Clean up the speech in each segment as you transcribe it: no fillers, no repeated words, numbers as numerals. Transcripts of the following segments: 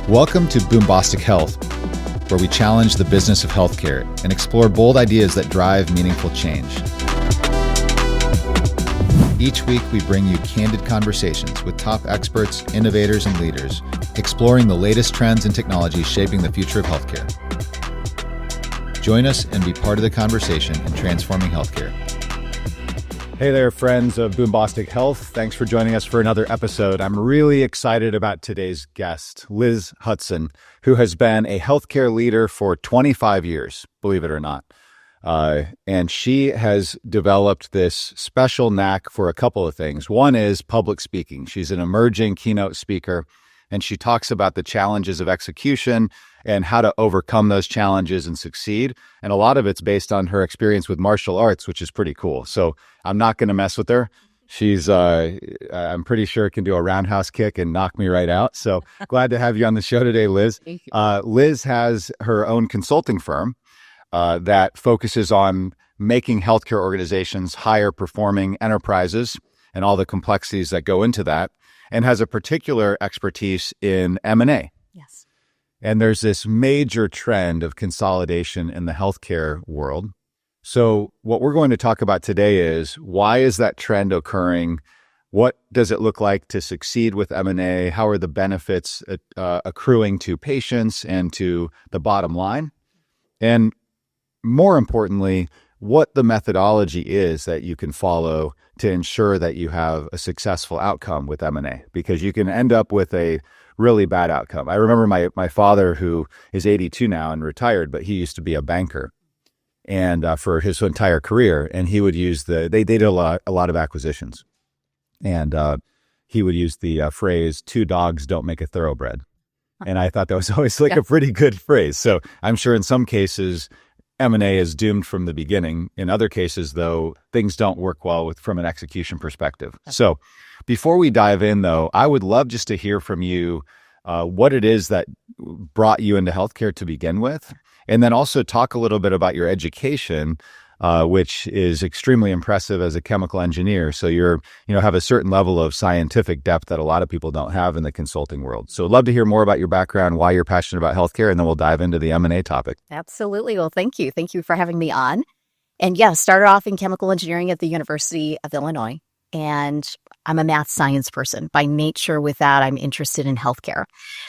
Welcome to Boombostic Health, where we challenge the business of healthcare and explore bold ideas that drive meaningful change. Each week, we bring you candid conversations with top experts, innovators, and leaders, exploring the latest trends and technologies shaping the future of healthcare. Join us and be part of the conversation in transforming healthcare. Hey there, friends of Boombostic Health. Thanks for joining us for another episode. I'm really excited about today's guest, Liz Hutson, who has been a healthcare leader for 25 years, believe it or not. And she has developed this special knack for a couple of things. One is public speaking. She's an emerging keynote speaker, and she talks about the challenges of execution and how to overcome those challenges and succeed. And a lot of it's based on her experience with martial arts, which is pretty cool. So I'm not going to mess with her. She's, I'm pretty sure can do a roundhouse kick and knock me right out. So glad to have you on the show today, Liz. Thank you. Liz has her own consulting firm that focuses on making healthcare organizations higher performing enterprises and all the complexities that go into that, and has a particular expertise in M&A. Yes. And there's this major trend of consolidation in the healthcare world. So what we're going to talk about today is, why is that trend occurring? What does it look like to succeed with M&A? How are the benefits accruing to patients and to the bottom line? And more importantly, what the methodology is that you can follow to ensure that you have a successful outcome with M&A, because you can end up with a really bad outcome. I remember my father, who is 82 now and retired, but he used to be a banker and for his entire career. And he would use they did a lot of acquisitions. And he would use the phrase, "two dogs don't make a thoroughbred." And I thought that was always like a pretty good phrase. So I'm sure in some cases, M&A is doomed from the beginning. In other cases, though, things don't work well from an execution perspective. So before we dive in, though, I would love just to hear from you what it is that brought you into healthcare to begin with, and then also talk a little bit about your education, which is extremely impressive as a chemical engineer. So have a certain level of scientific depth that a lot of people don't have in the consulting world. So I'd love to hear more about your background, why you're passionate about healthcare, and then we'll dive into the M&A topic. Absolutely. Well, thank you. Thank you for having me on. And yeah, started off in chemical engineering at the University of Illinois. And I'm a math science person by nature. With that, I'm interested in healthcare.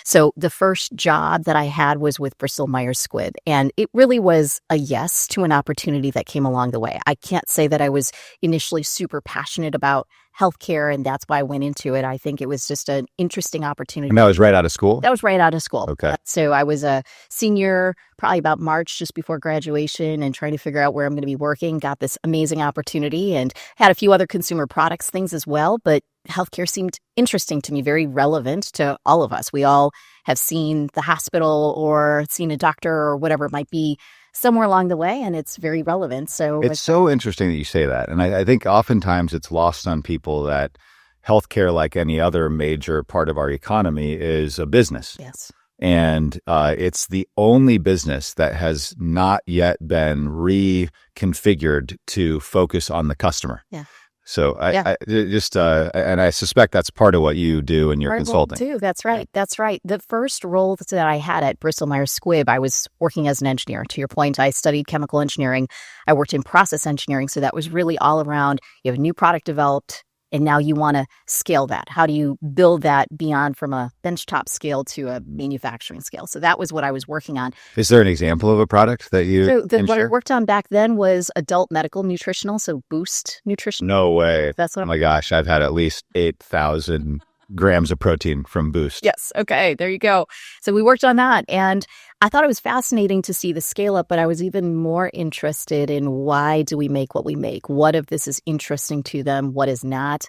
So the first job that I had was with Bristol Myers Squibb. And it really was a yes to an opportunity that came along the way. I can't say that I was initially super passionate about healthcare, and that's why I went into it. I think it was just an interesting opportunity. And that was right out of school? That was right out of school. Okay. So I was a senior, probably about March, just before graduation, and trying to figure out where I'm going to be working. Got this amazing opportunity and had a few other consumer products things as well. But healthcare seemed interesting to me, very relevant to all of us. We all have seen the hospital or seen a doctor or whatever it might be somewhere along the way, and it's very relevant. So it's so interesting that you say that. And I think oftentimes it's lost on people that healthcare, like any other major part of our economy, is a business. Yes. And it's the only business that has not yet been reconfigured to focus on the customer. Yeah. So and I suspect that's part of what you do in your consulting. Too. That's right. That's right. The first role that I had at Bristol Myers Squibb, I was working as an engineer. To your point, I studied chemical engineering. I worked in process engineering. So that was really all around, you have a new product developed, and now you want to scale that. How do you build that beyond from a benchtop scale to a manufacturing scale? So that was what I was working on. Is there an example of a product that you what I worked on back then was adult medical nutritional, so Boost nutrition. No way. That's what oh my gosh, I've had at least 8,000 grams of protein from Boost. Yes. Okay. There you go. So we worked on that, and I thought it was fascinating to see the scale up, but I was even more interested in, why do we make what we make? What if this is interesting to them? What is not?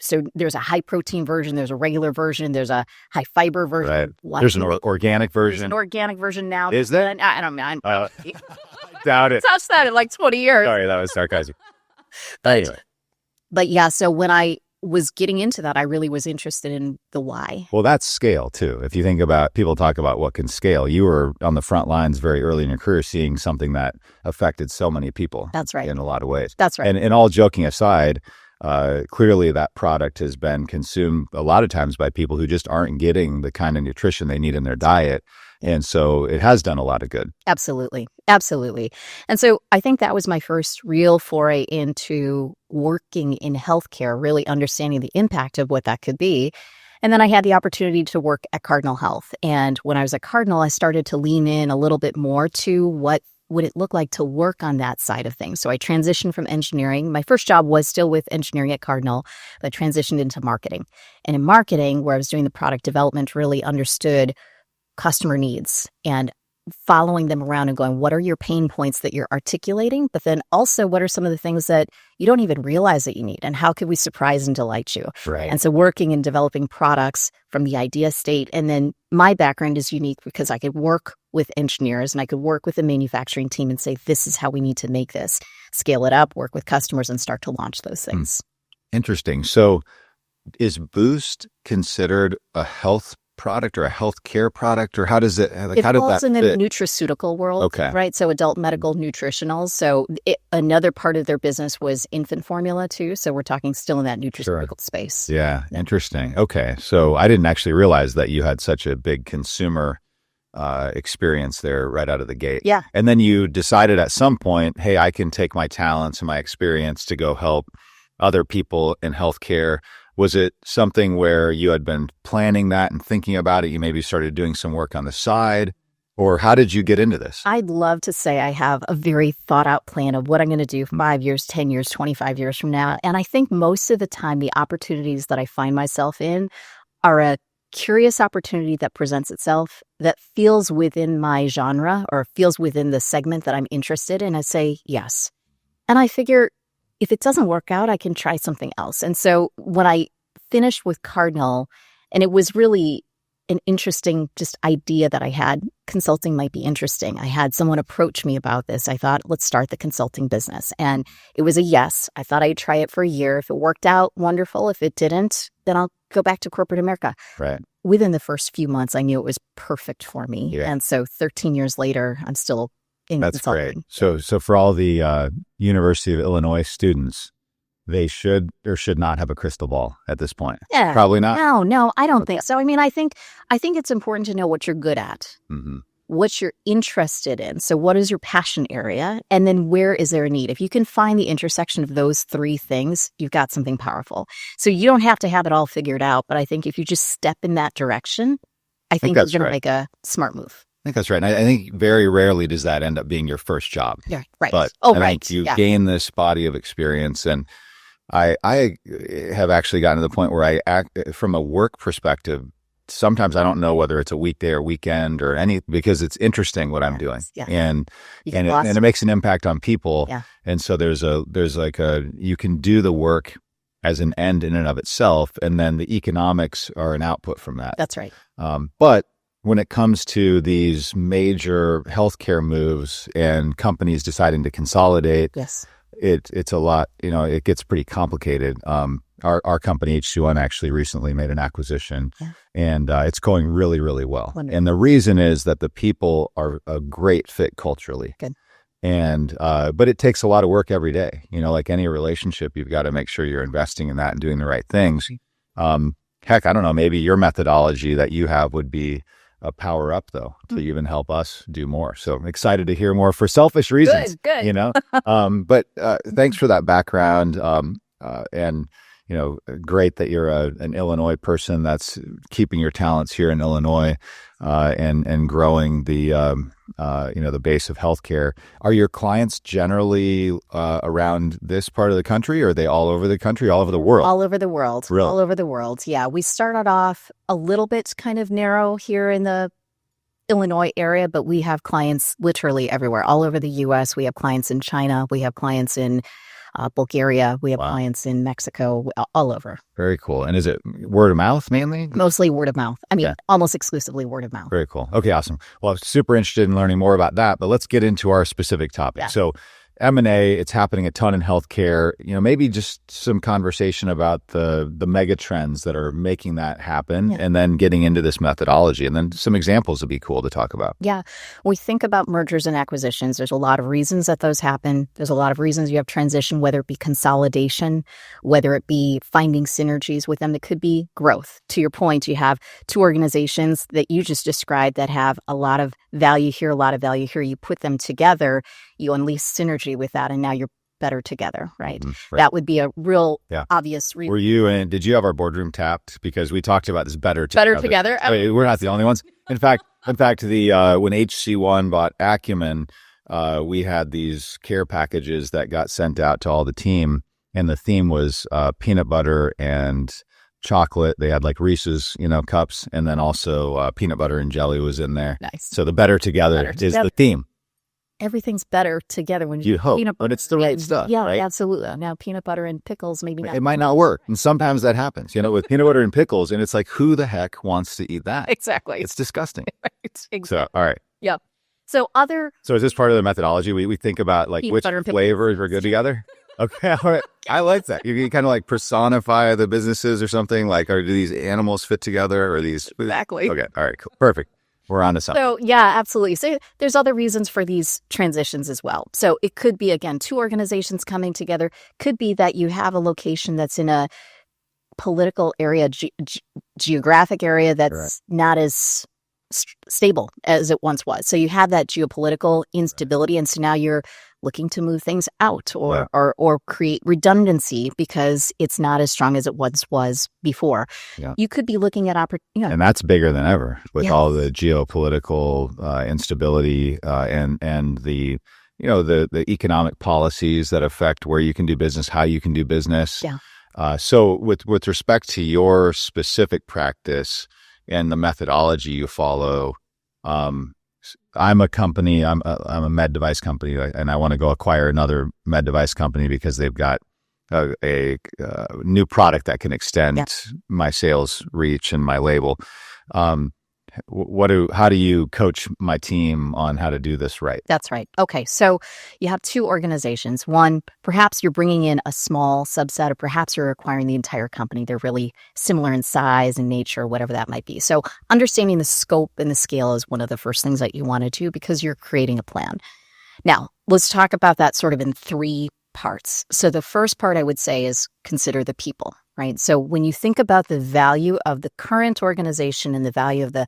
So there's a high protein version, there's a regular version, there's a high fiber version. Right. There's an organic version. There's an organic version now. Is there? I don't know. I doubt it. Touched that in like 20 years. Sorry, that was sarcasm. Anyway. But yeah, so when I was getting into that, I really was interested in the why. Well, that's scale too. If you think about, people talk about what can scale. You were on the front lines very early in your career, seeing something that affected so many people. That's right. In a lot of ways. That's right. And all joking aside, clearly that product has been consumed a lot of times by people who just aren't getting the kind of nutrition they need in their diet. And so it has done a lot of good. Absolutely. Absolutely. And so I think that was my first real foray into working in healthcare, really understanding the impact of what that could be. And then I had the opportunity to work at Cardinal Health. And when I was at Cardinal, I started to lean in a little bit more to what would it look like to work on that side of things. So I transitioned from engineering. My first job was still with engineering at Cardinal, but I transitioned into marketing. And in marketing, where I was doing the product development, really understood customer needs and following them around and going, what are your pain points that you're articulating? But then also, what are some of the things that you don't even realize that you need? And how could we surprise and delight you? Right. And so working and developing products from the idea state. And then my background is unique because I could work with engineers and I could work with the manufacturing team and say, this is how we need to make this, scale it up, work with customers and start to launch those things. Interesting. So is Boost considered a health product or a healthcare product, or how does it? Like, it how did falls that in the fit? nutraceutical world, Okay. right? So adult medical nutritionals. So another part of their business was infant formula too. So we're talking still in that nutraceutical space. Yeah, interesting. Okay, so I didn't actually realize that you had such a big consumer experience there right out of the gate. Yeah. And then you decided at some point, hey, I can take my talents and my experience to go help other people in healthcare. Was it something where you had been planning that and thinking about it? You maybe started doing some work on the side, or how did you get into this? I'd love to say I have a very thought out plan of what I'm going to do 5 years, 10 years, 25 years from now. And I think most of the time, the opportunities that I find myself in are a curious opportunity that presents itself that feels within my genre or feels within the segment that I'm interested in. I say yes. And I figure if it doesn't work out, I can try something else. And so when I finished with Cardinal, and it was really an interesting just idea that I had, consulting might be interesting. I had someone approach me about this. I thought, let's start the consulting business. And it was a yes. I thought I'd try it for a year. If it worked out, wonderful. If it didn't, then I'll go back to corporate America. Right. Within the first few months, I knew it was perfect for me. Yeah. And so 13 years later, I'm still in That's consulting. great. So for all the University of Illinois students, they should or should not have a crystal ball at this point. Yeah. Probably not. No, I don't think so. I mean, I think it's important to know what you're good at, Mm-hmm. what you're interested in. So what is your passion area? And then where is there a need? If you can find the intersection of those three things, you've got something powerful. So you don't have to have it all figured out. But I think if you just step in that direction, I think you're that's going right. to make a smart move. I think that's right. And I think very rarely does that end up being your first job. Yeah, right. But I think you gain this body of experience. And I have actually gotten to the point where I act from a work perspective. Sometimes I don't know whether it's a weekday or weekend or any, because it's interesting what I'm doing. Yes. And it makes an impact on people. Yeah. And so there's you can do the work as an end in and of itself. And then the economics are an output from that. That's right. But when it comes to these major healthcare moves and companies deciding to consolidate, Yes. it's a lot, it gets pretty complicated. Our company H21 actually recently made an acquisition, and it's going really, really well. Wonderful. And the reason is that the people are a great fit culturally. Good. And but it takes a lot of work every day. Like any relationship, you've got to make sure you're investing in that and doing the right things. Heck, I don't know, maybe your methodology that you have would be a power up, though, to even help us do more. So I'm excited to hear more for selfish reasons. Good. But thanks for that background. And great that you're an Illinois person that's keeping your talents here in Illinois, and growing the base of healthcare. Are your clients generally around this part of the country, or are they all over the country, all over the world? All over the world. Really? All over the world. Yeah. We started off a little bit kind of narrow here in the Illinois area, but we have clients literally everywhere, all over the U.S. We have clients in China. We have clients in Bulgaria. We have clients in Mexico, all over. Very cool. And is it word of mouth mainly? Mostly word of mouth. I mean, almost exclusively word of mouth. Very cool. Okay, awesome. Well, I'm super interested in learning more about that, but let's get into our specific topic. Yeah. So M&A, it's happening a ton in healthcare. Maybe just some conversation about the mega trends that are making that happen, and then getting into this methodology, and then some examples would be cool to talk about. Yeah. We think about mergers and acquisitions. There's a lot of reasons that those happen. There's a lot of reasons you have transition, whether it be consolidation, whether it be finding synergies with them. That could be growth. To your point, you have two organizations that you just described that have a lot of value here, a lot of value here. You put them together, you unleash synergy with that, and now you're better together, right? Right. That would be a real obvious reason. Were you and did you have our boardroom tapped? Because we talked about this better together. I mean, we're not the only ones. In fact, the when HC1 bought Acumen, we had these care packages that got sent out to all the team, and the theme was peanut butter and chocolate. They had like Reese's, cups, and then also peanut butter and jelly was in there. Nice. So the better together is the theme. Everything's better together when you hope, but it's the right stuff. Yeah, right? Absolutely. Now, peanut butter and pickles, maybe not. It might not work, and sometimes that happens. With peanut butter and pickles, and it's like, who the heck wants to eat that? Exactly. It's disgusting. Right. Exactly. So, all right. Yeah. So is this part of the methodology? We think about like which flavors are good together. Okay, all right. I like that. You kind of like personify the businesses or something. Like, do these animals fit together, or these? Exactly. Okay, all right, cool. Perfect. We're on to something. So, yeah, absolutely. So there's other reasons for these transitions as well. So it could be, again, two organizations coming together. Could be that you have a location that's in a political area, geographic area that's not as stable as it once was. So you have that geopolitical instability, and so now you're looking to move things out or create redundancy because it's not as strong as it once was before. Yeah. You could be looking at and that's bigger than ever with all the geopolitical instability and the the economic policies that affect where you can do business, how you can do business. Yeah. So with respect to your specific practice and the methodology you follow, I'm a company. I'm a med device company, and I want to go acquire another med device company because they've got a new product that can extend my sales reach and my label. How do you coach my team on how to do this right? That's right. Okay, so you have two organizations. One, perhaps you're bringing in a small subset, or perhaps you're acquiring the entire company. They're really similar in size and nature, whatever that might be. So understanding the scope and the scale is one of the first things that you want to do because you're creating a plan. Now, let's talk about that sort of in three parts. So the first part I would say is consider the people, right? So when you think about the value of the current organization and the value of the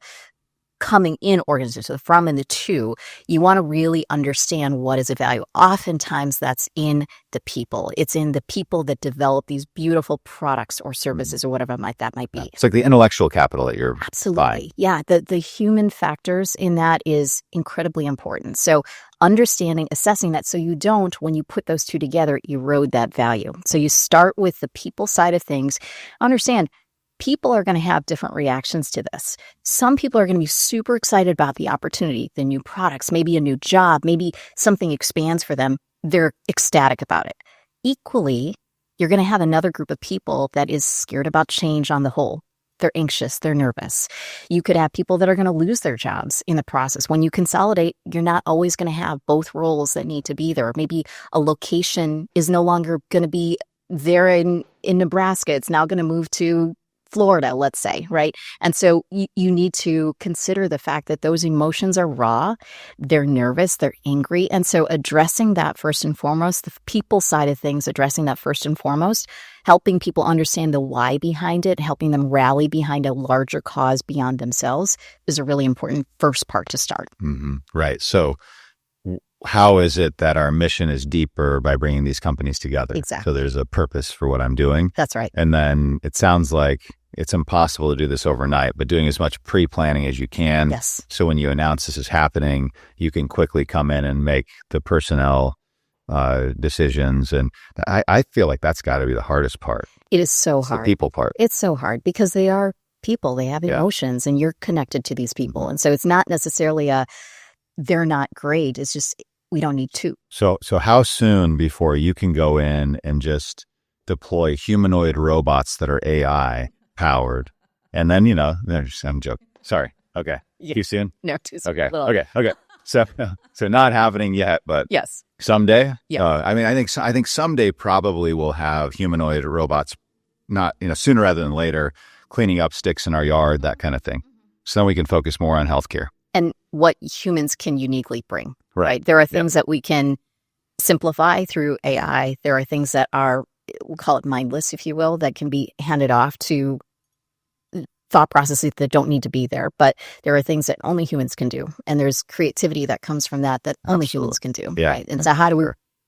coming in organization, so the from and the to, you want to really understand what is a value. Oftentimes that's in the people. It's in the people that develop these beautiful products or services or whatever that might be. It's like the intellectual capital that you're buying. Yeah, the human factors in that is incredibly important. So understanding, assessing that so you don't, when you put those two together, erode that value. So you start with the people side of things. Understand, people are going to have different reactions to this. Some people are going to be super excited about the opportunity, the new products, maybe a new job, maybe something expands for them. They're ecstatic about it. Equally, you're going to have another group of people that is scared about change on the whole. They're anxious, they're nervous. You could have people that are going to lose their jobs in the process. When you consolidate, you're not always going to have both roles that need to be there. Maybe a location is no longer going to be there in Nebraska. It's now going to move to Florida, let's say, right? And so you need to consider the fact that those emotions are raw, they're nervous, they're angry. And so addressing that first and foremost, the people side of things, addressing that first and foremost, helping people understand the why behind it, helping them rally behind a larger cause beyond themselves is a really important first part to start. Mm-hmm. Right. So how is it that our mission is deeper by bringing these companies together? Exactly. So there's a purpose for what I'm doing. That's right. And then it sounds like it's impossible to do this overnight, but doing as much pre-planning as you can. Yes. So when you announce this is happening, you can quickly come in and make the personnel decisions. And I feel like that's got to be the hardest part. It is so hard. The people part. It's so hard because they are people. They have emotions and you're connected to these people. Mm-hmm. And so it's not necessarily they're not great. It's just we don't need to. So how soon before you can go in and just deploy humanoid robots that are AI powered? And then, I'm joking. Sorry. Okay. Yeah. Too soon? No, too soon. Okay. So not happening yet, but Yes. someday. Yeah. I think someday probably we'll have humanoid robots, not sooner rather than later, cleaning up sticks in our yard, that kind of thing. So then we can focus more on healthcare and what humans can uniquely bring. Right. There are things that we can simplify through AI. There are things that are, we'll call it mindless, if you will, that can be handed off to thought processes that don't need to be there. But there are things that only humans can do. And there's creativity that comes from that only humans can do. Yeah. Right. And so how do we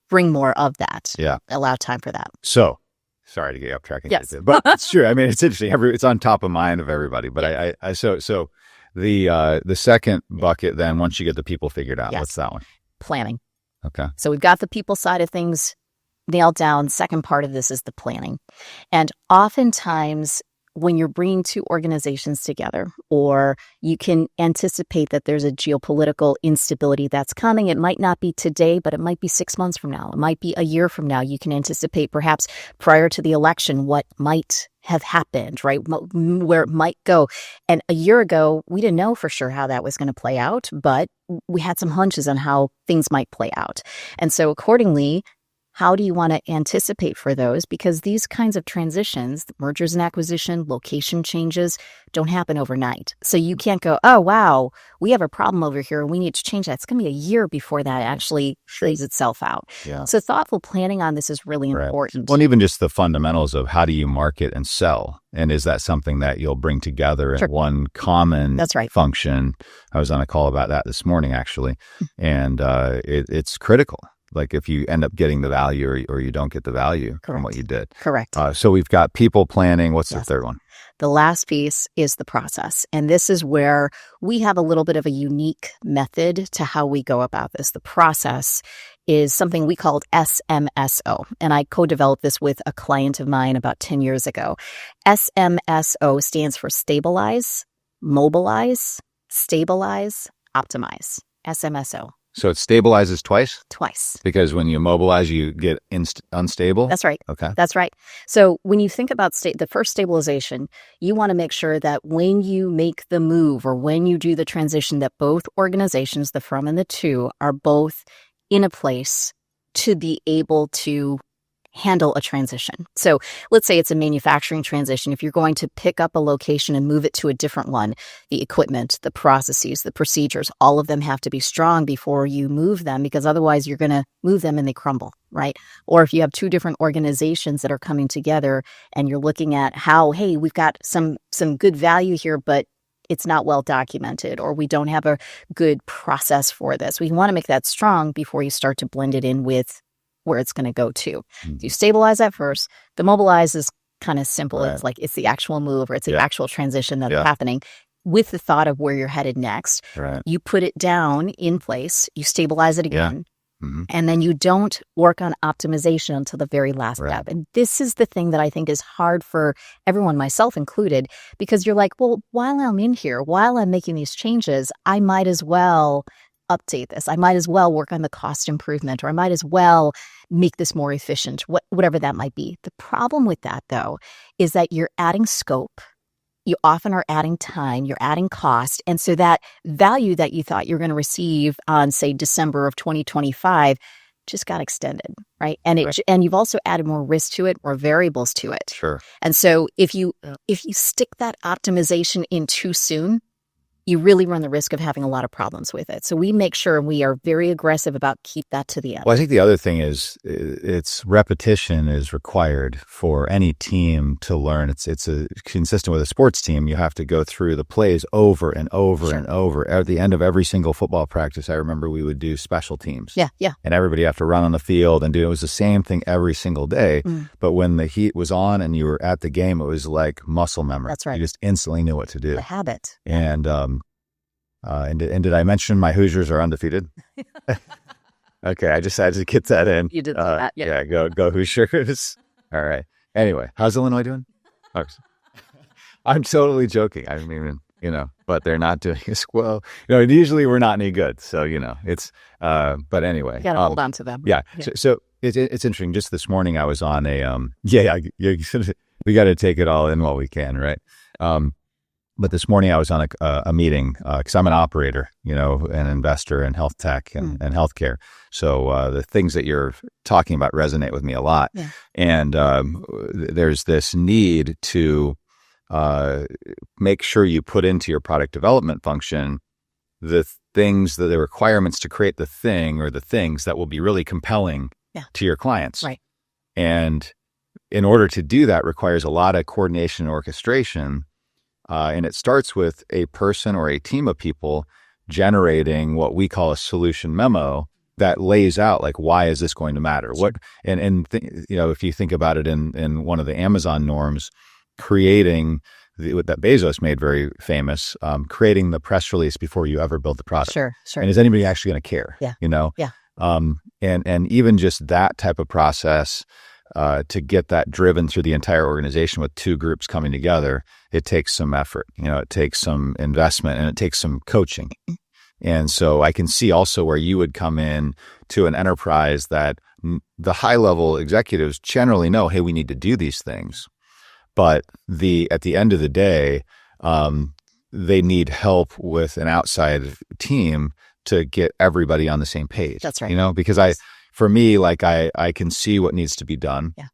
bring more of that? Yeah. Allow time for that. So sorry to get you off track. Yes. But it's true. I mean, it's interesting. It's on top of mind of everybody. But so the second bucket then, once you get the people figured out, what's that one? Planning. Okay. So we've got the people side of things nailed down. Second part of this is the planning. And oftentimes when you're bringing two organizations together, or you can anticipate that there's a geopolitical instability that's coming, it might not be today, but it might be 6 months from now. It might be a year from now. You can anticipate perhaps prior to the election what might have happened, right? Where it might go. And a year ago, we didn't know for sure how that was going to play out, but we had some hunches on how things might play out. And so accordingly, how do you want to anticipate for those? Because these kinds of transitions, mergers and acquisition, location changes, don't happen overnight. So you can't go, oh, wow, we have a problem over here and we need to change that. It's going to be a year before that actually plays itself out. Yeah. So thoughtful planning on this is really important. Well, and even just the fundamentals of how do you market and sell? And is that something that you'll bring together in one common function? I was on a call about that this morning, actually. And it's critical. Like if you end up getting the value or you don't get the value from what you did. Correct. So we've got people planning. What's the third one? The last piece is the process. And this is where we have a little bit of a unique method to how we go about this. The process is something we called SMSO. And I co-developed this with a client of mine about 10 years ago. SMSO stands for stabilize, mobilize, stabilize, optimize. SMSO. So it stabilizes twice? Twice. Because when you mobilize, you get unstable? That's right. Okay. That's right. So when you think about the first stabilization, you want to make sure that when you make the move or when you do the transition, that both organizations, the from and the to, are both in a place to be able to handle a transition. So let's say it's a manufacturing transition. If you're going to pick up a location and move it to a different one, the equipment, the processes, the procedures, all of them have to be strong before you move them, because otherwise you're going to move them and they crumble, right? Or if you have two different organizations that are coming together and you're looking at how, hey, we've got some good value here, but it's not well documented, or we don't have a good process for this. We want to make that strong before you start to blend it in with where it's going to go to. You stabilize that first. The mobilize is kind of simple. It's like it's the actual move, or it's the actual transition that's happening with the thought of where you're headed next. Right. You put it down in place, you stabilize it again, and then you don't work on optimization until the very last step. And this is the thing that I think is hard for everyone, myself included, because you're like, well, while I'm in here, while I'm making these changes, I might as well update this. I might as well work on the cost improvement, or I might as well make this more efficient, whatever that might be. The problem with that, though, is that you're adding scope. You often are adding time, you're adding cost. And so that value that you thought you're going to receive on, say, December of 2025 just got extended, right? And and you've also added more risk to it, more variables to it. Sure. And so if you stick that optimization in too soon, you really run the risk of having a lot of problems with it. So we make sure we are very aggressive about keep that to the end. Well, I think the other thing is it's repetition is required for any team to learn. It's consistent with a sports team. You have to go through the plays over and over and over. At the end of every single football practice, I remember we would do special teams. Yeah. And everybody have to run on the field and do it. It was the same thing every single day. But when the heat was on and you were at the game, it was like muscle memory. That's right. You just instantly knew what to do. The habit. And did I mention my Hoosiers are undefeated? Okay, I just had to get that in. You did that, yeah. Go Hoosiers. All right. Anyway, how's Illinois doing? Oh, I'm totally joking. I mean, but they're not doing as well. Usually we're not any good. So, it's, but anyway. You got to hold on to them. Yeah. So it's interesting. Just this morning I was on a, we got to take it all in while we can, right? But this morning I was on a meeting because I'm an operator, an investor in health tech and healthcare. So the things that you're talking about resonate with me a lot. Yeah. And there's this need to make sure you put into your product development function the requirements to create the thing or the things that will be really compelling to your clients. Right. And in order to do that requires a lot of coordination and orchestration. And it starts with a person or a team of people generating what we call a solution memo that lays out like, why is this going to matter? What, if you think about it in one of the Amazon norms, creating that Bezos made very famous, creating the press release before you ever build the product. Sure. And is anybody actually going to care? Yeah. Yeah. And even just that type of process, to get that driven through the entire organization with two groups coming together, it takes some effort, it takes some investment, and it takes some coaching. And so I can see also where you would come in to an enterprise that the high level executives generally know, hey, we need to do these things. But at the end of the day, they need help with an outside team to get everybody on the same page. That's right. Because for me, like I can see what needs to be done. Yeah.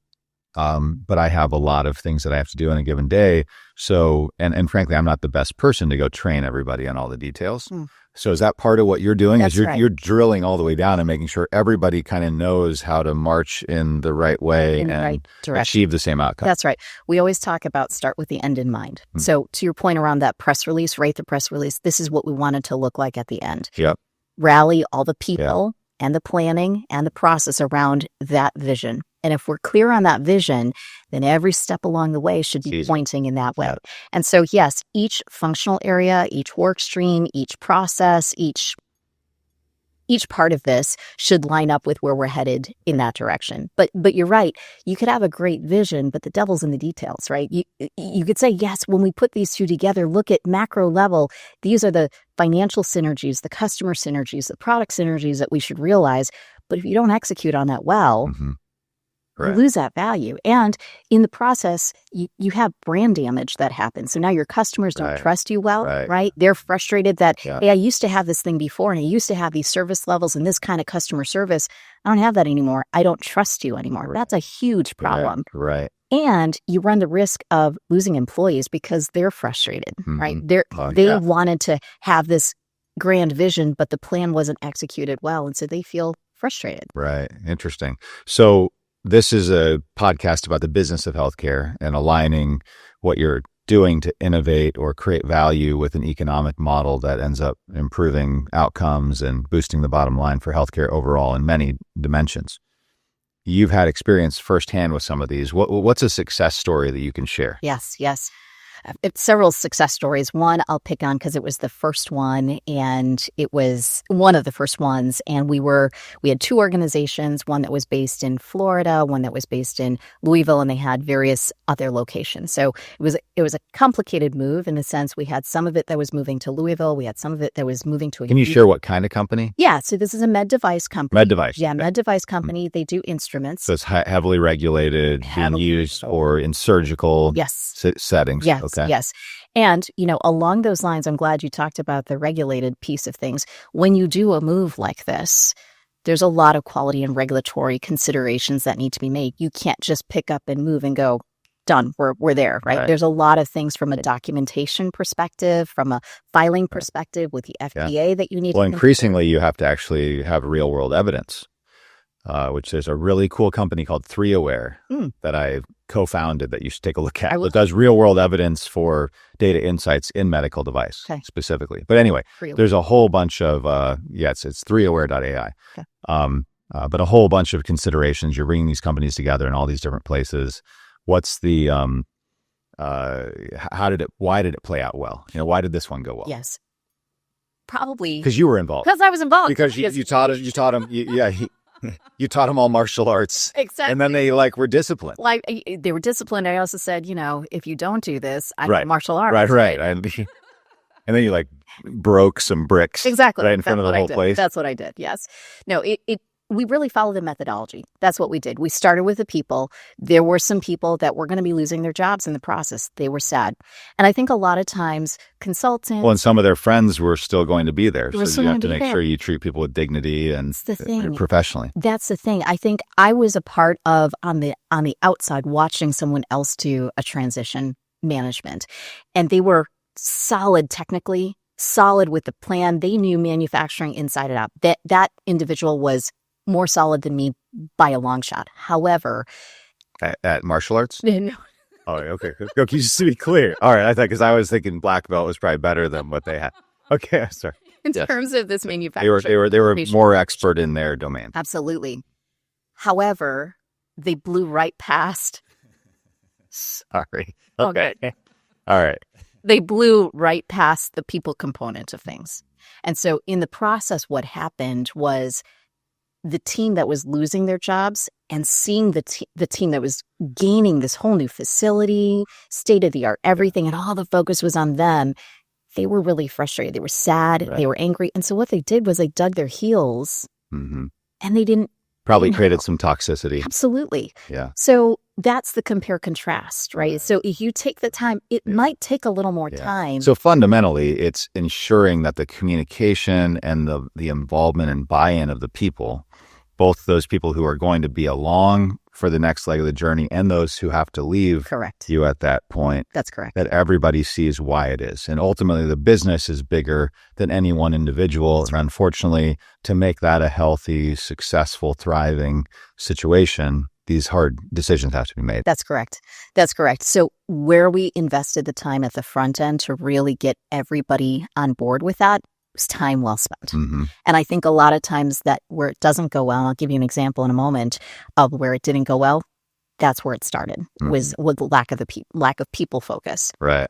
But I have a lot of things that I have to do in a given day. So, and frankly, I'm not the best person to go train everybody on all the details. So is that part of what you're doing? That's right. You're drilling all the way down and making sure everybody kind of knows how to march in the right way in the and right direction. Achieve the same outcome. That's right. We always talk about start with the end in mind. So to your point around that press release, write the press release. This is what we wanted to look like at the end. Yep. Rally all the people and the planning and the process around that vision. And if we're clear on that vision, then every step along the way should be pointing in that way. And so, yes, each functional area, each work stream, each process, each part of this should line up with where we're headed in that direction. But you're right. You could have a great vision, but the devil's in the details, right? You could say, yes, when we put these two together, look at macro level. These are the financial synergies, the customer synergies, the product synergies that we should realize. But if you don't execute on that well, you lose that value. And in the process, you have brand damage that happens. So now your customers don't trust you well, right? They're frustrated that, hey, I used to have this thing before and I used to have these service levels and this kind of customer service. I don't have that anymore. I don't trust you anymore. That's a huge problem. Right. And you run the risk of losing employees because they're frustrated, right? They wanted to have this grand vision, but the plan wasn't executed well. And so they feel frustrated. Right. Interesting. So this is a podcast about the business of healthcare and aligning what you're doing to innovate or create value with an economic model that ends up improving outcomes and boosting the bottom line for healthcare overall in many dimensions. You've had experience firsthand with some of these. What's a success story that you can share? Yes. It's several success stories. One I'll pick on because it was the first one and it was one of the first ones. And we had two organizations, one that was based in Florida, one that was based in Louisville, and they had various other locations. So it was a complicated move in the sense we had some of it that was moving to Louisville. We had some of it that was moving to Can you share what kind of company? Yeah. So this is a med device company. Med device. Yeah, med device company. They do instruments. So it's heavily regulated, being used or in surgical settings. Yes. Okay. Yes. And, along those lines, I'm glad you talked about the regulated piece of things. When you do a move like this, there's a lot of quality and regulatory considerations that need to be made. You can't just pick up and move and go, done, we're there, right? There's a lot of things from a documentation perspective, from a filing perspective with the FDA that you need to consider. Increasingly, you have to actually have real world evidence, which there's a really cool company called 3Aware that I co-founded that you should take a look at. It does real world evidence for data insights in medical device specifically. But anyway, there's a whole bunch of, it's 3aware.ai. But a whole bunch of considerations. You're bringing these companies together in all these different places. What's the, why did it play out well? Why did this one go well? Yes. Probably. Because you were involved. Because I was involved. Because you taught him, you taught them all martial arts. Exactly. And then they were disciplined. They were disciplined. I also said, if you don't do this, I'm martial arts. Right. And then you broke some bricks. Exactly. Right in front of the whole place. That's what I did. Yes. No, we really followed the methodology. That's what we did. We started with the people. There were some people that were going to be losing their jobs in the process. They were sad. And I think a lot of times consultants... Well, and some of their friends were still going to be there. Were So still you going have to to be make there. sure you treat people with dignity and That's the thing. professionally. That's the thing. I think I was a part of, on the outside, watching someone else do a transition management. And they were solid technically, solid with the plan. They knew manufacturing inside and out. That individual was more solid than me by a long shot. However... At martial arts? No. Oh, okay. Okay, just to be clear. All right, I thought, because I was thinking black belt was probably better than what they had. Okay, I'm sorry. In Yes. terms of this manufacturing... They were more expert in their domain. Absolutely. However, they blew right past... Sorry. Okay. All right. They blew right past the people component of things. And so in the process, what happened was the team that was losing their jobs and seeing the team that was gaining this whole new facility, state-of-the-art, everything, and all the focus was on them, they were really frustrated. They were sad. Right. They were angry. And so what they did was they dug their heels Mm-hmm. and they didn't... Probably created some toxicity. Absolutely. Yeah. So that's the compare contrast, right? So if you take the time, it might take a little more Yeah. time. So fundamentally, it's ensuring that the communication and the involvement and buy-in of the people, both those people who are going to be along for the next leg of the journey and those who have to leave Correct. you at that point, That's correct. that everybody sees why it is. And ultimately, the business is bigger than any one individual. And unfortunately, to make that a healthy, successful, thriving situation, these hard decisions have to be made. That's correct. That's correct. So where we invested the time at the front end to really get everybody on board with that was time well spent. Mm-hmm. And I think a lot of times that where it doesn't go well, I'll give you an example in a moment of where it didn't go well. That's where it started, was with the lack of people focus. Right.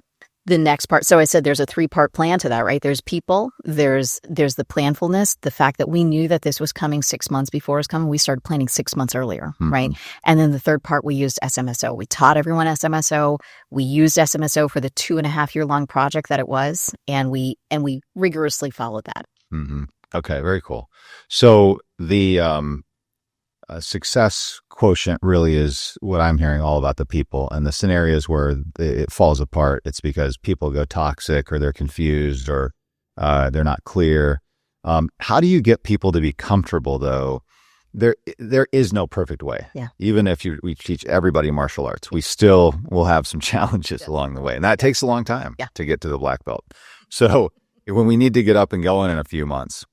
The next part. So I said there's a 3-part plan to that, right? There's people, there's the planfulness, the fact that we knew that this was coming 6 months before it was coming. We started planning 6 months earlier, right? And then the third part, we used SMSO. We taught everyone SMSO. We used SMSO for the 2.5-year long project that it was, and we rigorously followed that. Mm-hmm. Okay, very cool. So the success quotient really is what I'm hearing all about the people, and the scenarios where it falls apart. It's because people go toxic, or they're confused, or they're not clear. How do you get people to be comfortable, though? There is no perfect way. Yeah. Even if we teach everybody martial arts, we still will have some challenges along the way, and that takes a long time to get to the black belt. So when we need to get up and going in a few months,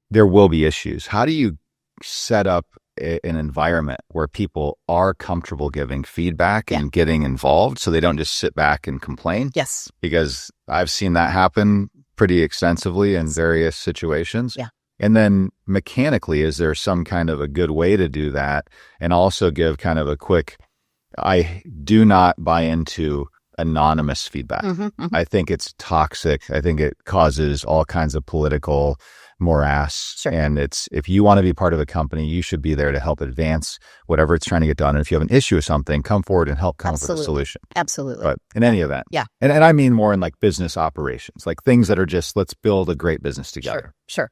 there will be issues. How do you set up an environment where people are comfortable giving feedback and getting involved, so they don't just sit back and complain? Yes. Because I've seen that happen pretty extensively in various situations. Yeah. And then mechanically, is there some kind of a good way to do that? And also give kind of a quick, I do not buy into anonymous feedback. I think it's toxic. I think it causes all kinds of political morass. Sure. And it's, if you want to be part of a company, you should be there to help advance whatever it's trying to get done. And if you have an issue with something, come forward and help come up with a solution. Absolutely. But in any event. Yeah. And I mean more in like business operations, like things that are just, let's build a great business together. Sure.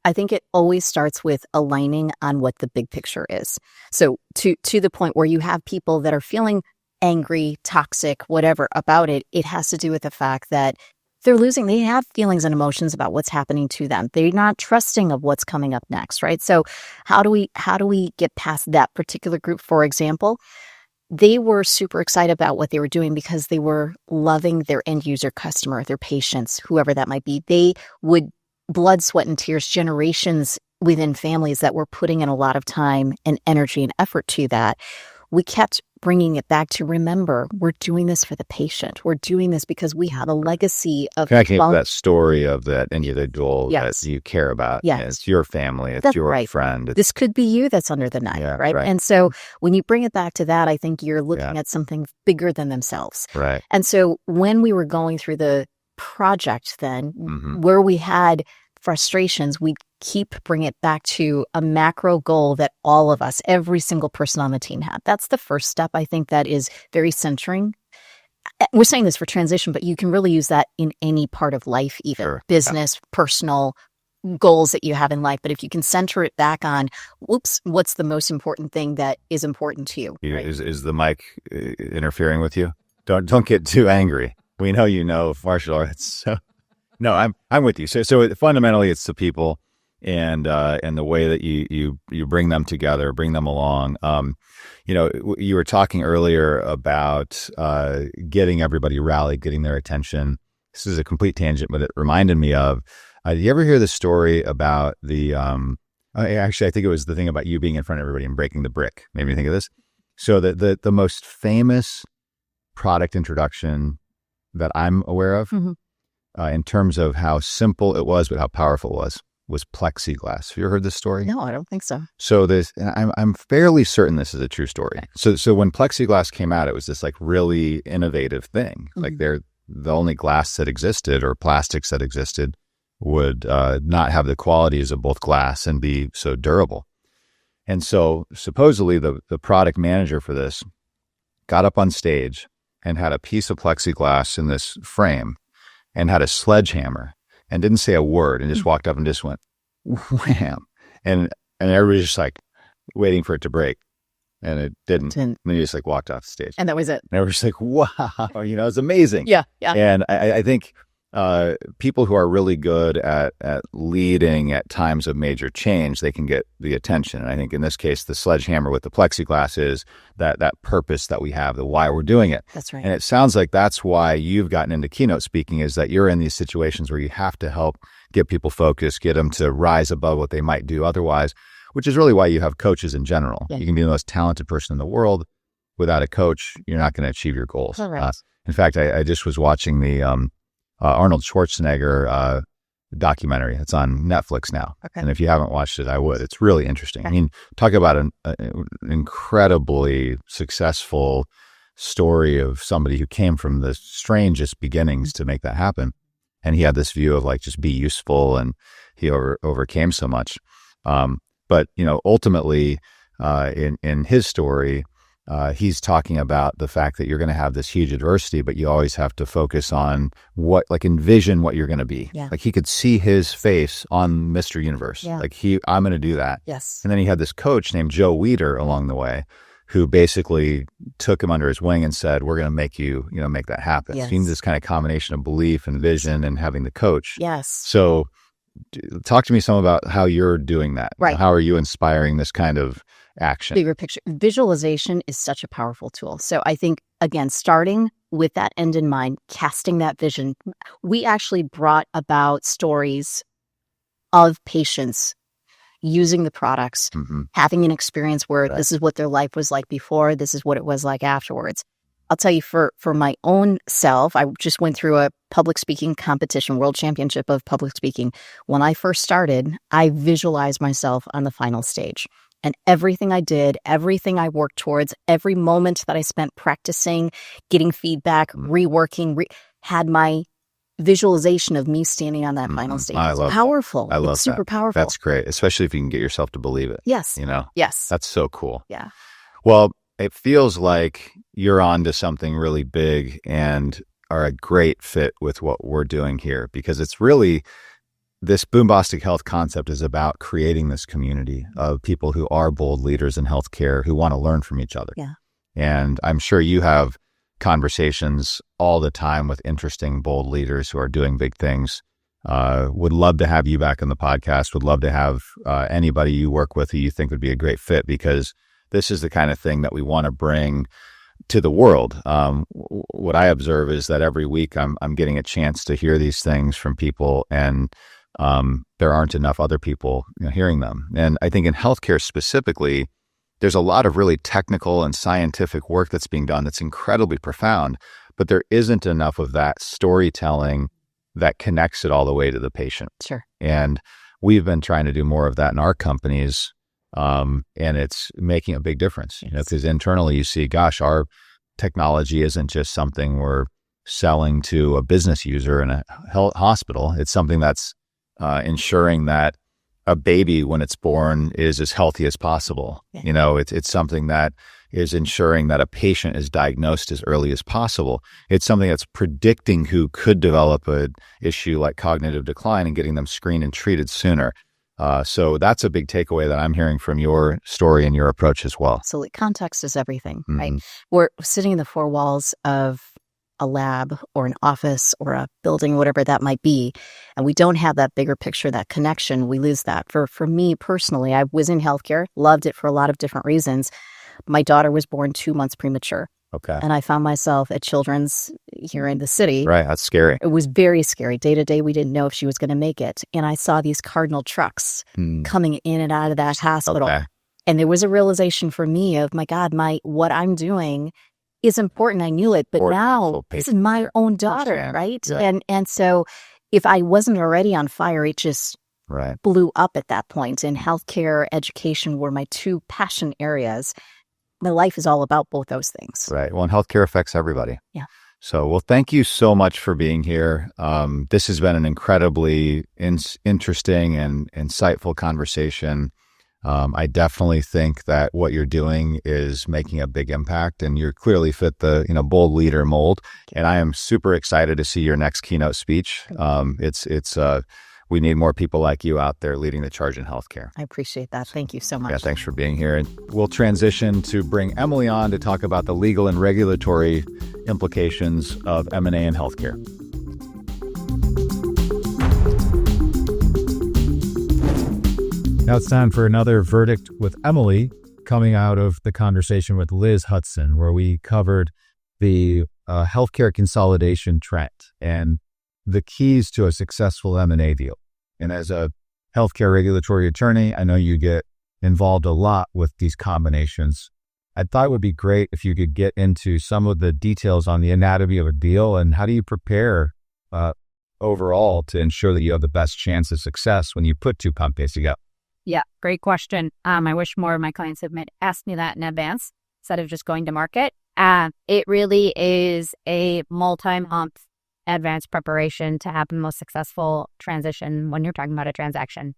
I think it always starts with aligning on what the big picture is. So to the point where you have people that are feeling angry, toxic, whatever about it, it has to do with the fact that they have feelings and emotions about what's happening to them. They're not trusting of what's coming up next, right? So how do we get past that particular group? For example, they were super excited about what they were doing because they were loving their end user customer, their patients, whoever that might be. They would blood, sweat, and tears, generations within families that were putting in a lot of time and energy and effort to that. We kept bringing it back to, remember, we're doing this for the patient. We're doing this because we have a legacy of... Can I keep that story of that individual that you care about? Yes. It's your family. It's That's your right. friend. This could be you that's under the knife, right? And so when you bring it back to that, I think you're looking at something bigger than themselves. Right. And so when we were going through the project then, where we had frustrations, we keep bringing it back to a macro goal that all of us, every single person on the team had. That's the first step, I think, that is very centering. We're saying this for transition, but you can really use that in any part of life, even business, personal, goals that you have in life, but if you can center it back on, what's the most important thing that is important to you? Right? Is the mic interfering with you? Don't get too angry. We know you know martial arts. So no, I'm with you. So fundamentally, it's the people and the way that you bring them together, bring them along. You were talking earlier about getting everybody rallied, getting their attention. This is a complete tangent, but it reminded me of. Did you ever hear the story about the? Actually, I think it was the thing about you being in front of everybody and breaking the brick. Made me think of this. So the most famous product introduction that I'm aware of, in terms of how simple it was, but how powerful it was plexiglass. Have you ever heard this story? No, I don't think so. So I'm fairly certain this is a true story. Okay. So when plexiglass came out, it was this like really innovative thing. Like they're the only glass that existed or plastics that existed would not have the qualities of both glass and be so durable. And so supposedly the product manager for this got up on stage and had a piece of plexiglass in this frame and had a sledgehammer and didn't say a word and just walked up and just went wham. And everybody's just like waiting for it to break. And it didn't. And then he just like walked off the stage. And that was it. And everybody's just like, wow, it's amazing. Yeah. And I think people who are really good at leading at times of major change, they can get the attention. And I think in this case, the sledgehammer with the plexiglass is that purpose that we have, the why we're doing it. That's right. And it sounds like that's why you've gotten into keynote speaking, is that you're in these situations where you have to help get people focused, get them to rise above what they might do otherwise, which is really why you have coaches in general. Yeah. You can be the most talented person in the world. Without a coach, you're not going to achieve your goals. In fact, I just was watching the Arnold Schwarzenegger documentary. It's on Netflix now. Okay. And if you haven't watched it, I would. It's really interesting. Okay. I mean, talk about an incredibly successful story of somebody who came from the strangest beginnings to make that happen. And he had this view of like, just be useful, and he overcame so much. But, ultimately, in his story, he's talking about the fact that you're going to have this huge adversity, but you always have to focus on envision what you're going to be. Yeah. Like he could see his face on Mr. Universe. Yeah. Like I'm going to do that. Yes. And then he had this coach named Joe Weider along the way, who basically took him under his wing and said, we're going to make you, make that happen. Yes. So you need this kind of combination of belief and vision and having the coach. Yes. So talk to me some about how you're doing that. Right. How are you inspiring this kind of action? Bigger picture. Visualization is such a powerful tool. So I think, again, starting with that end in mind, casting that vision, we actually brought about stories of patients using the products, having an experience where this is what their life was like before, this is what it was like afterwards. I'll tell you, for my own self, I just went through a public speaking competition, World Championship of Public Speaking. When I first started, I visualized myself on the final stage. And everything I did, everything I worked towards, every moment that I spent practicing, getting feedback, reworking, had my visualization of me standing on that final stage. I love powerful. I love it's super powerful. That's great, especially if you can get yourself to believe it. Yes. Yes. That's so cool. Yeah. Well, it feels like you're on to something really big and are a great fit with what we're doing here, because it's really, this Boombostic Health concept is about creating this community of people who are bold leaders in healthcare who want to learn from each other. Yeah. And I'm sure you have conversations all the time with interesting, bold leaders who are doing big things. Would love to have you back on the podcast. Would love to have anybody you work with who you think would be a great fit, because this is the kind of thing that we want to bring to the world. What I observe is that every week I'm getting a chance to hear these things from people, and there aren't enough other people hearing them. And I think in healthcare specifically, there's a lot of really technical and scientific work that's being done that's incredibly profound, but there isn't enough of that storytelling that connects it all the way to the patient. Sure. And we've been trying to do more of that in our companies, and it's making a big difference. Because internally you see, gosh, our technology isn't just something we're selling to a business user in a hospital. It's something that's ensuring that a baby, when it's born, is as healthy as possible. Yeah. It's something that is ensuring that a patient is diagnosed as early as possible. It's something that's predicting who could develop an issue like cognitive decline and getting them screened and treated sooner. So that's a big takeaway that I'm hearing from your story and your approach as well. Absolutely. Context is everything, right? We're sitting in the four walls of a lab or an office or a building, whatever that might be, and we don't have that bigger picture, that connection. We lose that. For me personally, I was in healthcare, loved it for a lot of different reasons. My daughter was born 2 months premature. Okay. And I found myself at Children's here in the city. Right. That's scary. It was very scary. Day to day, we didn't know if she was going to make it. And I saw these Cardinal trucks coming in and out of that hospital. Okay. And there was a realization for me of, my God, what I'm doing is important. I knew it, but now this is my own daughter, right? Yeah. And so if I wasn't already on fire, it just blew up at that point. And healthcare, education were my two passion areas. My life is all about both those things. Right. Well, and healthcare affects everybody. Yeah. So, well, thank you so much for being here. This has been an incredibly interesting and insightful conversation. I definitely think that what you're doing is making a big impact, and you clearly fit the bold leader mold. And I am super excited to see your next keynote speech. We need more people like you out there leading the charge in healthcare. I appreciate that. Thank you so much. Yeah, thanks for being here. And we'll transition to bring Emily on to talk about the legal and regulatory implications of M&A in healthcare. Now it's time for another Verdict with Emily, coming out of the conversation with Liz Hutson, where we covered the healthcare consolidation trend and the keys to a successful M&A deal. And as a healthcare regulatory attorney, I know you get involved a lot with these combinations. I thought it would be great if you could get into some of the details on the anatomy of a deal and how do you prepare overall to ensure that you have the best chance of success when you put two companies together. Yeah, great question. I wish more of my clients had asked me that in advance instead of just going to market. It really is a multi-month advanced preparation to have the most successful transition when you're talking about a transaction.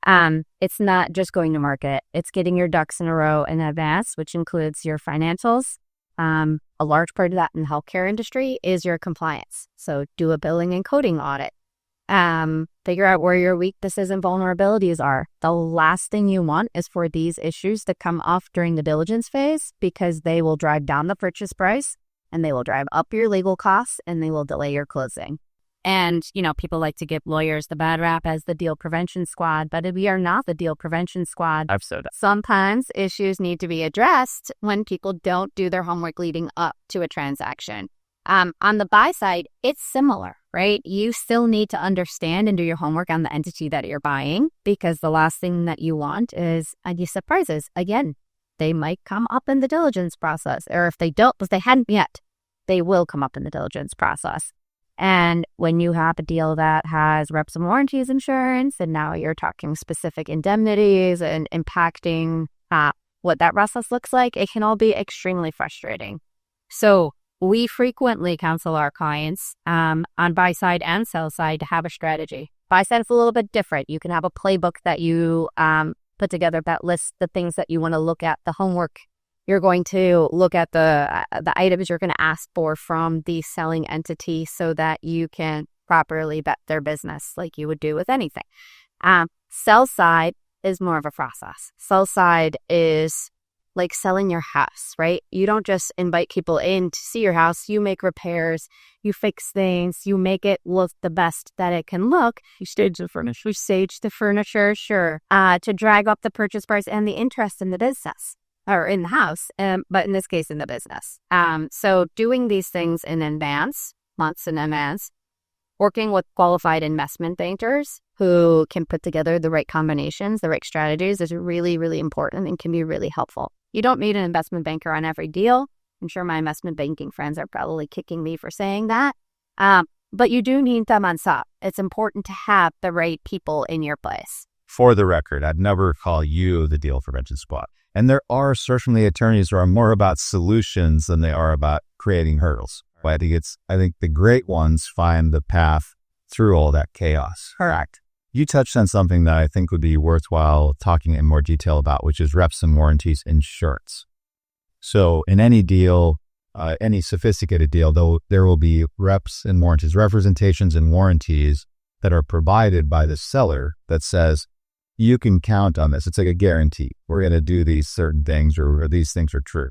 It's not just going to market. It's getting your ducks in a row in advance, which includes your financials. A large part of that in the healthcare industry is your compliance. So do a billing and coding audit. Figure out where your weaknesses and vulnerabilities are. The last thing you want is for these issues to come off during the diligence phase, because they will drive down the purchase price and they will drive up your legal costs and they will delay your closing. And, people like to give lawyers the bad rap as the deal prevention squad, but we are not the deal prevention squad. Absolutely. Sometimes issues need to be addressed when people don't do their homework leading up to a transaction. On the buy side, it's similar, right? You still need to understand and do your homework on the entity that you're buying, because the last thing that you want is any surprises. Again, they might come up in the diligence process, or if they hadn't yet, they will come up in the diligence process. And when you have a deal that has reps and warranties insurance, and now you're talking specific indemnities and impacting what that process looks like, it can all be extremely frustrating. So we frequently counsel our clients on buy side and sell side to have a strategy. Buy side is a little bit different. You can have a playbook that you put together that lists the things that you want to look at, the homework you're going to look at, the items you're going to ask for from the selling entity so that you can properly vet their business like you would do with anything. Sell side is more of a process. Sell side is like selling your house, right? You don't just invite people in to see your house. You make repairs, you fix things, you make it look the best that it can look. You stage the furniture. You stage the furniture, sure, to drag up the purchase price and the interest in the business or in the house, but in this case, in the business. So doing these things in advance, months in advance, working with qualified investment bankers who can put together the right combinations, the right strategies is really, really important and can be really helpful. You don't need an investment banker on every deal. I'm sure my investment banking friends are probably kicking me for saying that. But you do need them on top. It's important to have the right people in your place. For the record, I'd never call you the deal prevention squad. And there are certainly attorneys who are more about solutions than they are about creating hurdles. But I think the great ones find the path through all that chaos. Correct. You touched on something that I think would be worthwhile talking in more detail about, which is reps and warranties insurance. So in any deal, any sophisticated deal, there will be reps and warranties, representations and warranties that are provided by the seller that says, you can count on this. It's like a guarantee. We're going to do these certain things or these things are true.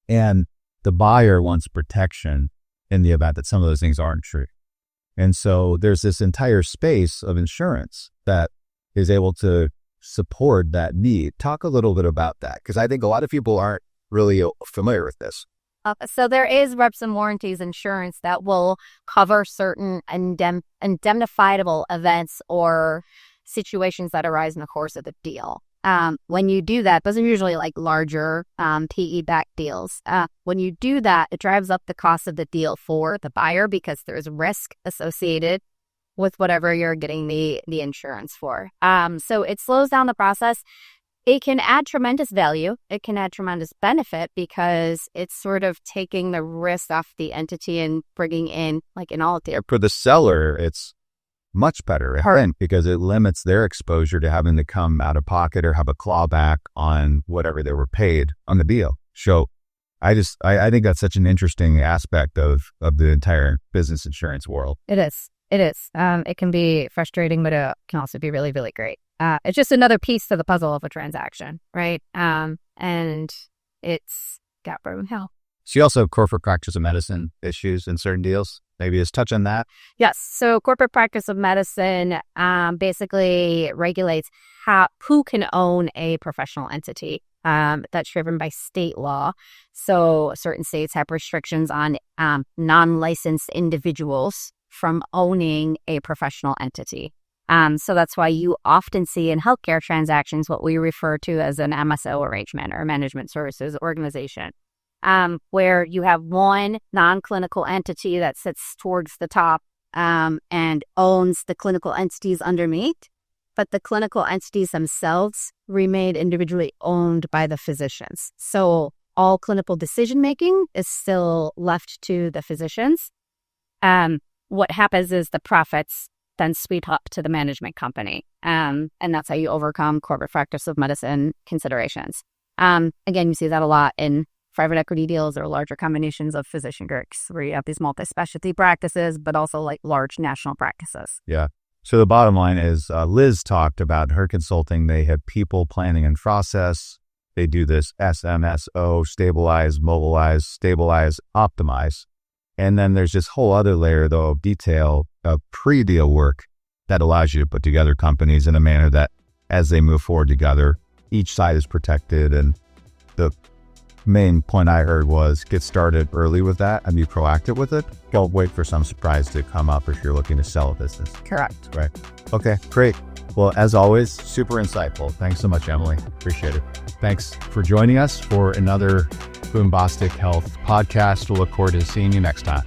And the buyer wants protection in the event that some of those things aren't true. And so there's this entire space of insurance that is able to support that need. Talk a little bit about that, because I think a lot of people aren't really familiar with this. So there is reps and warranties insurance that will cover certain indemnifiable events or situations that arise in the course of the deal. When you do that, those are usually like larger PE-backed deals. When you do that, it drives up the cost of the deal for the buyer because there's risk associated with whatever you're getting the insurance for. So it slows down the process. It can add tremendous value. It can add tremendous benefit because it's sort of taking the risk off the entity and bringing in like an all deal. For the seller, it's much better, I think, because it limits their exposure to having to come out of pocket or have a clawback on whatever they were paid on the deal. So I think that's such an interesting aspect of the entire business insurance world. It is. It can be frustrating, but it can also be really, really great. It's just another piece to the puzzle of a transaction, right? And it's got broken hell. So you also have corporate practice of medicine issues in certain deals. Maybe just touch on that. Yes. So corporate practice of medicine basically regulates who can own a professional entity. That's driven by state law. So certain states have restrictions on non-licensed individuals from owning a professional entity. So that's why you often see in healthcare transactions what we refer to as an MSO arrangement or a management services organization, where you have one non-clinical entity that sits towards the top and owns the clinical entities underneath, but the clinical entities themselves remain individually owned by the physicians. So all clinical decision-making is still left to the physicians. What happens is the profits then sweep up to the management company. And that's how you overcome corporate practice of medicine considerations. Again, you see that a lot in private equity deals or larger combinations of physician groups where you have these multi-specialty practices, but also like large national practices. Yeah. So the bottom line is Liz talked about her consulting. They have people, planning, and process. They do this SMSO, stabilize, mobilize, stabilize, optimize. And then there's this whole other layer, though, of detail of pre-deal work that allows you to put together companies in a manner that as they move forward together, each side is protected. And the main point I heard was get started early with that and be proactive with it. Don't wait for some surprise to come up if you're looking to sell a business. Correct. Right. Okay, great. Well, as always, super insightful. Thanks so much, Emily. Appreciate it. Thanks for joining us for another Boombostic Health Podcast. We'll look forward to seeing you next time.